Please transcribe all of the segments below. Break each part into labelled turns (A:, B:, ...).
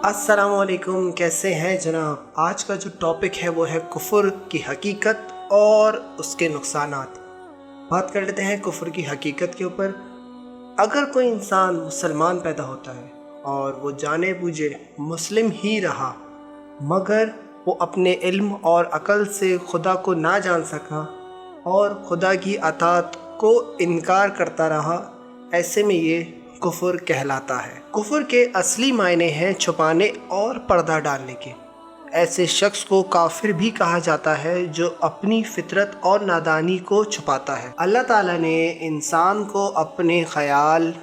A: अस्सलाम वालेकुम, कैसे हैं जनाब। आज का जो टॉपिक है वो है कुफ्र की हकीकत और उसके नुकसानात। बात कर लेते हैं कुफ्र की हकीकत के ऊपर। अगर कोई इंसान मुसलमान पैदा होता है और वो जाने बूझे मुस्लिम ही रहा, मगर वो अपने इल्म और अक़ल से खुदा को ना जान सका और खुदा की अताअत को इनकार करता रहा, ऐसे में ये कुफ्र कहलाता है। कुफ्र के असली मायने हैं छुपाने और पर्दा डालने के। ऐसे शख्स को काफिर भी कहा जाता है जो अपनी फितरत और नादानी को छुपाता है। अल्लाह ताला ने इंसान को अपने ख्याल,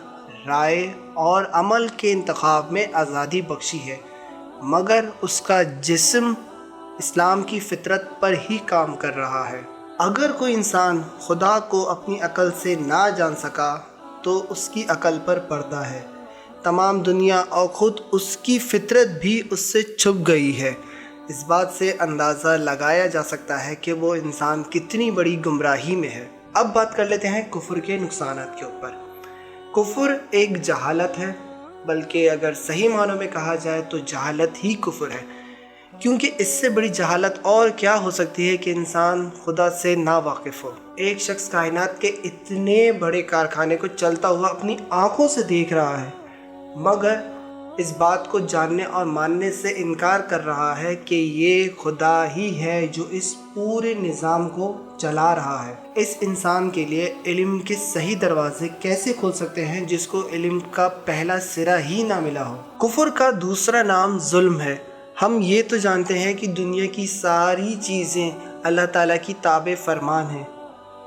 A: राय और अमल के इंतखाब में आज़ादी बख्शी है, मगर उसका जिस्म इस्लाम की फितरत पर ही काम कर रहा है। अगर कोई इंसान खुदा को अपनी अकल से ना जान सका तो उसकी अकल पर पर्दा है। तमाम दुनिया और ख़ुद उसकी फितरत भी उससे छुप गई है। इस बात से अंदाज़ा लगाया जा सकता है कि वो इंसान कितनी बड़ी गुमराही में है। अब बात कर लेते हैं कुफ्र के नुकसानात के ऊपर। कुफ्र एक जहालत है, बल्कि अगर सही मानों में कहा जाए तो जहालत ही कुफ्र है, क्योंकि इससे बड़ी जहालत और क्या हो सकती है कि इंसान खुदा से ना वाकिफ़ हो। एक शख्स कायनात के इतने बड़े कारखाने को चलता हुआ अपनी आंखों से देख रहा है, मगर इस बात को जानने और मानने से इनकार कर रहा है कि ये खुदा ही है जो इस पूरे निज़ाम को चला रहा है। इस इंसान के लिए इल्म के सही दरवाजे कैसे खोल सकते हैं जिसको इल्म का पहला सिरा ही ना मिला हो। कुफ्र का दूसरा नाम जुल्म है। हम ये तो जानते हैं कि दुनिया की सारी चीज़ें अल्लाह ताला की ताबे फरमान हैं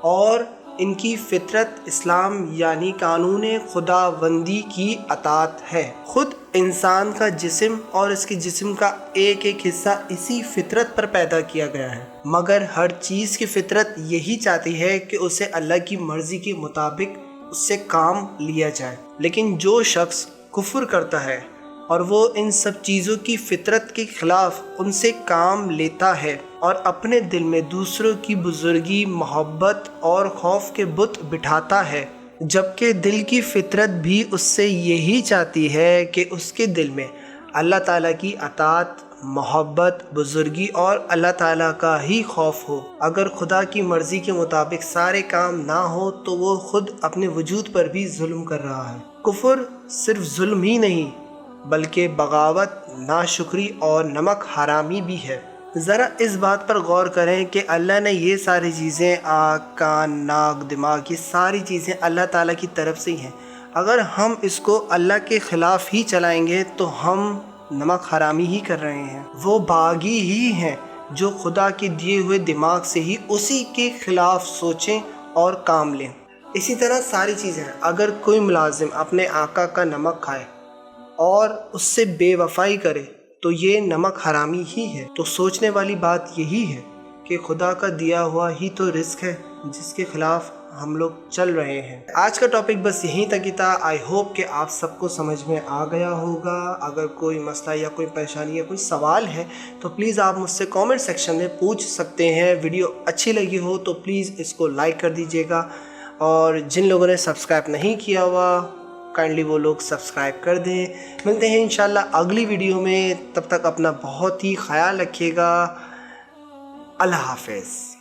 A: और इनकी फितरत इस्लाम यानी कानून खुदावंदी की अताअत है। खुद इंसान का जिस्म और इसके जिस्म का एक एक हिस्सा इसी फितरत पर पैदा किया गया है, मगर हर चीज़ की फितरत यही चाहती है कि उसे अल्लाह की मर्ज़ी के मुताबिक उससे काम लिया जाए। लेकिन जो शख्स कुफ्र करता है और वो इन सब चीज़ों की फितरत के ख़िलाफ़ उनसे काम लेता है और अपने दिल में दूसरों की बुज़ुर्गी, मोहब्बत और खौफ के बुत बिठाता है, जबकि दिल की फितरत भी उससे यही चाहती है कि उसके दिल में अल्लाह ताला की अताअत, मोहब्बत, बुज़ुर्गी और अल्लाह ताला का ही खौफ हो। अगर खुदा की मर्ज़ी के मुताबिक सारे काम ना हो तो वो खुद अपने वजूद पर भी जुल्म कर रहा है। कुफ्र सिर्फ जुल्म ही नहीं बल्कि बगावत, नाशुक्री और नमक हरामी भी है। ज़रा इस बात पर गौर करें कि अल्लाह ने ये सारी चीज़ें, आँख, कान, नाक, दिमाग, ये सारी चीज़ें अल्लाह ताला की तरफ से ही हैं। अगर हम इसको अल्लाह के ख़िलाफ़ ही चलाएंगे तो हम नमक हरामी ही कर रहे हैं। वो बागी ही हैं जो खुदा के दिए हुए दिमाग से ही उसी के ख़िलाफ़ सोचें और काम लें। इसी तरह सारी चीज़ें, अगर कोई मुलाजिम अपने आका का नमक खाए और उससे बेवफाई करे तो ये नमक हरामी ही है। तो सोचने वाली बात यही है कि खुदा का दिया हुआ ही तो रिस्क है जिसके खिलाफ हम लोग चल रहे हैं। आज का टॉपिक बस यहीं तक ही था। आई होप कि आप सबको समझ में आ गया होगा। अगर कोई मसला या कोई परेशानी या कोई सवाल है तो प्लीज़ आप मुझसे कमेंट सेक्शन में पूछ सकते हैं। वीडियो अच्छी लगी हो तो प्लीज़ इसको लाइक कर दीजिएगा, और जिन लोगों ने सब्सक्राइब नहीं किया हुआ काइंडली वो लोग सब्सक्राइब कर दें। मिलते हैं इंशाल्लाह अगली वीडियो में, तब तक अपना बहुत ही ख्याल रखिएगा। अल्लाह हाफ़िज़।